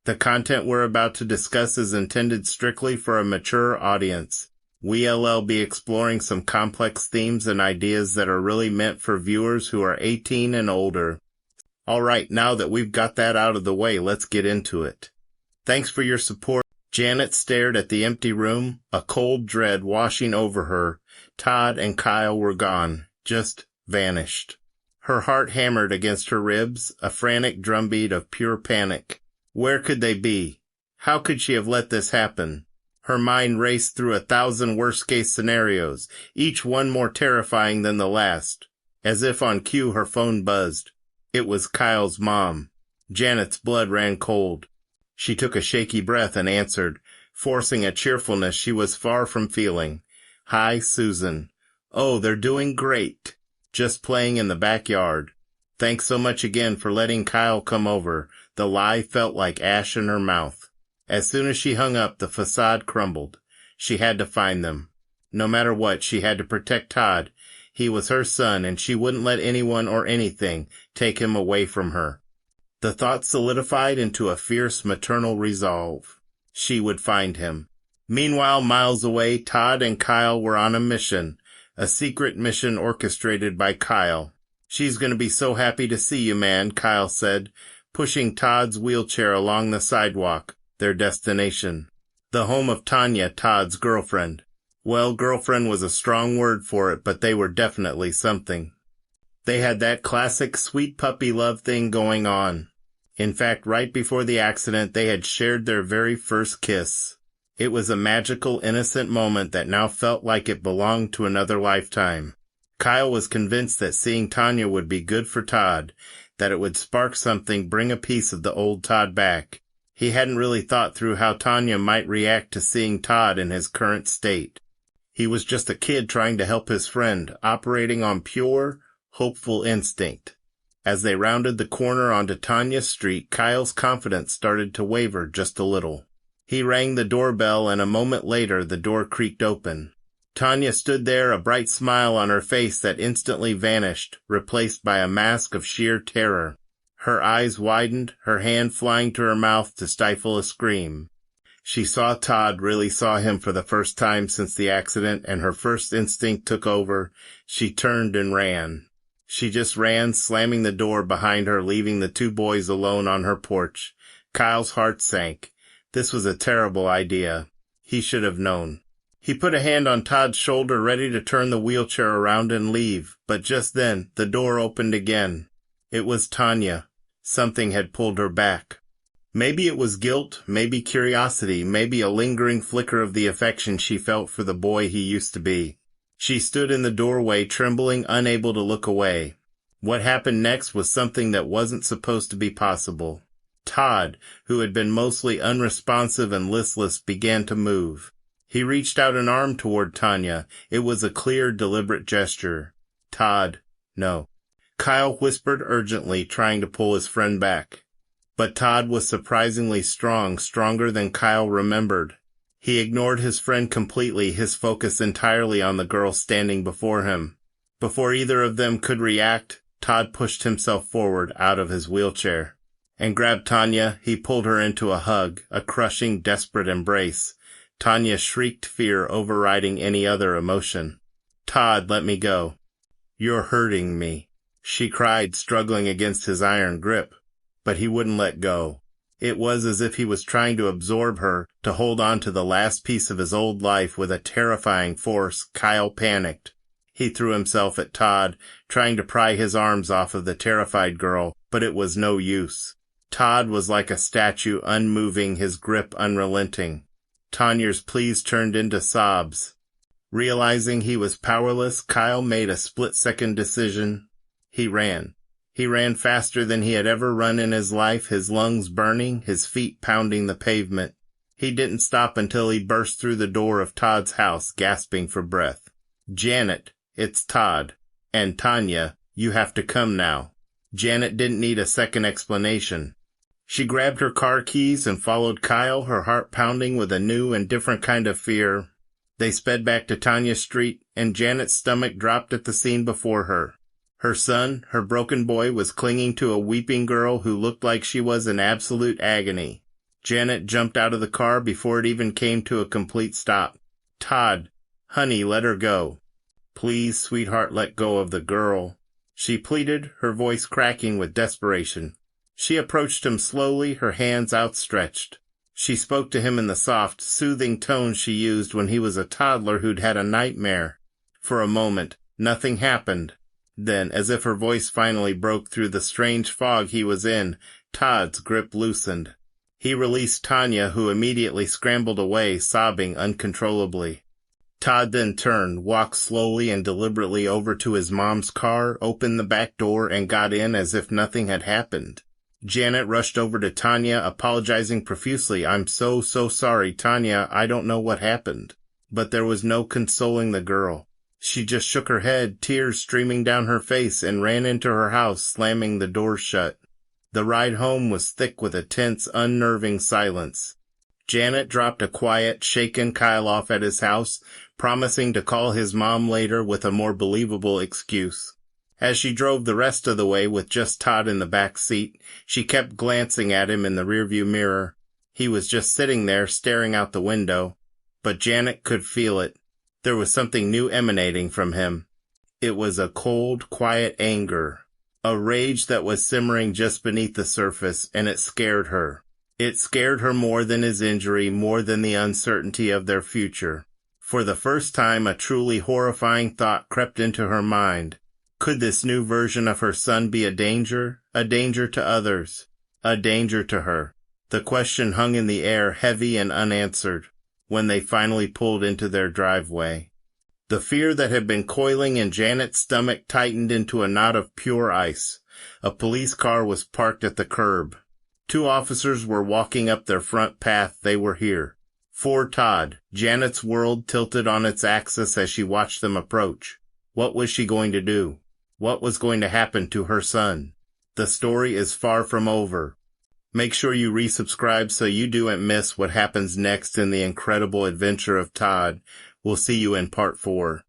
The content we're about to discuss is intended strictly for a mature audience. We'll be exploring some complex themes and ideas that are really meant for viewers who are 18 and older. Alright, now that we've got that out of the way, let's get into it. Thanks for your support. Janet stared at the empty room, a cold dread washing over her. Todd and Kyle were gone, just vanished. Her heart hammered against her ribs, a frantic drumbeat of pure panic. Where could they be? How could she have let this happen? Her mind raced through 1,000 worst-case scenarios, each one more terrifying than the last. As if on cue, her phone buzzed. It was Kyle's mom. Janet's blood ran cold. She took a shaky breath and answered, forcing a cheerfulness she was far from feeling. "Hi, Susan. Oh, they're doing great. Just playing in the backyard. Thanks so much again for letting Kyle come over." The lie felt like ash in her mouth. As soon as she hung up, the facade crumbled. She had to find them. No matter what, she had to protect Todd. He was her son, and she wouldn't let anyone or anything take him away from her. The thought solidified into a fierce maternal resolve. She would find him. Meanwhile, miles away, Todd and Kyle were on a mission, a secret mission orchestrated by Kyle. "She's going to be so happy to see you, man," Kyle said, pushing Todd's wheelchair along the sidewalk, their destination. The home of Tanya, Todd's girlfriend. Well, girlfriend was a strong word for it, but they were definitely something. They had that classic sweet puppy love thing going on. In fact, right before the accident, they had shared their very first kiss. It was a magical, innocent moment that now felt like it belonged to another lifetime. Kyle was convinced that seeing Tanya would be good for Todd, that it would spark something, bring a piece of the old Todd back. He hadn't really thought through how Tanya might react to seeing Todd in his current state. He was just a kid trying to help his friend, operating on pure, hopeful instinct. As they rounded the corner onto Tanya Street, Kyle's confidence started to waver just a little. He rang the doorbell, and a moment later the door creaked open. Tanya stood there, a bright smile on her face that instantly vanished, replaced by a mask of sheer terror. Her eyes widened, her hand flying to her mouth to stifle a scream. She saw Todd, really saw him for the first time since the accident, and her first instinct took over. She turned and ran. She just ran, slamming the door behind her, leaving the two boys alone on her porch. Kyle's heart sank. This was a terrible idea. He should have known. He put a hand on Todd's shoulder, ready to turn the wheelchair around and leave, but just then, the door opened again. It was Tanya. Something had pulled her back. Maybe it was guilt, maybe curiosity, maybe a lingering flicker of the affection she felt for the boy he used to be. She stood in the doorway, trembling, unable to look away. What happened next was something that wasn't supposed to be possible. Todd, who had been mostly unresponsive and listless, began to move. He reached out an arm toward Tanya. It was a clear, deliberate gesture. "Todd, no." Kyle whispered urgently, trying to pull his friend back. But Todd was surprisingly strong, stronger than Kyle remembered. He ignored his friend completely, his focus entirely on the girl standing before him. Before either of them could react, Todd pushed himself forward out of his wheelchair and grabbed Tanya. He pulled her into a hug, a crushing, desperate embrace. Tanya shrieked, fear overriding any other emotion. "Todd, let me go. You're hurting me," she cried, struggling against his iron grip. But he wouldn't let go. It was as if he was trying to absorb her, to hold on to the last piece of his old life with a terrifying force. Kyle panicked. He threw himself at Todd, trying to pry his arms off of the terrified girl, but it was no use. Todd was like a statue, unmoving, his grip unrelenting. Tanya's pleas turned into sobs. Realizing he was powerless, Kyle made a split-second decision. He ran. He ran faster than he had ever run in his life, his lungs burning, his feet pounding the pavement. He didn't stop until he burst through the door of Todd's house, gasping for breath. "Janet, it's Todd. And Tanya, you have to come now." Janet didn't need a second explanation. She grabbed her car keys and followed Kyle, her heart pounding with a new and different kind of fear. They sped back to Tanya Street, and Janet's stomach dropped at the scene before her. Her son, her broken boy, was clinging to a weeping girl who looked like she was in absolute agony. Janet jumped out of the car before it even came to a complete stop. Todd, honey, let her go. Please, sweetheart, let go of the girl, she pleaded, her voice cracking with desperation. She approached him slowly, her hands outstretched. She spoke to him in the soft, soothing tone she used when he was a toddler who'd had a nightmare. For a moment, nothing happened. Then, as if her voice finally broke through the strange fog he was in, Todd's grip loosened. He released Tanya, who immediately scrambled away, sobbing uncontrollably. Todd then turned, walked slowly and deliberately over to his mom's car, opened the back door, and got in as if nothing had happened. Janet rushed over to Tanya, apologizing profusely. I'm so sorry, Tanya, I don't know what happened. But there was no consoling the girl. She just shook her head, tears streaming down her face, and ran into her house, slamming the door shut. The ride home was thick with a tense, unnerving silence. Janet dropped a quiet, shaken Kyle off at his house, promising to call his mom later with a more believable excuse. As she drove the rest of the way with just Todd in the back seat, she kept glancing at him in the rearview mirror. He was just sitting there, staring out the window. But Janet could feel it. There was something new emanating from him. It was a cold, quiet anger. A rage that was simmering just beneath the surface, and it scared her. It scared her more than his injury, more than the uncertainty of their future. For the first time, a truly horrifying thought crept into her mind. Could this new version of her son be a danger to others, a danger to her? The question hung in the air, heavy and unanswered, when they finally pulled into their driveway. The fear that had been coiling in Janet's stomach tightened into a knot of pure ice. A police car was parked at the curb. 2 officers were walking up their front path. They were here. For Todd, Janet's world tilted on its axis as she watched them approach. What was she going to do? What was going to happen to her son? The story is far from over. Make sure you resubscribe so you don't miss what happens next in the incredible adventure of Todd. We'll see you in part 4.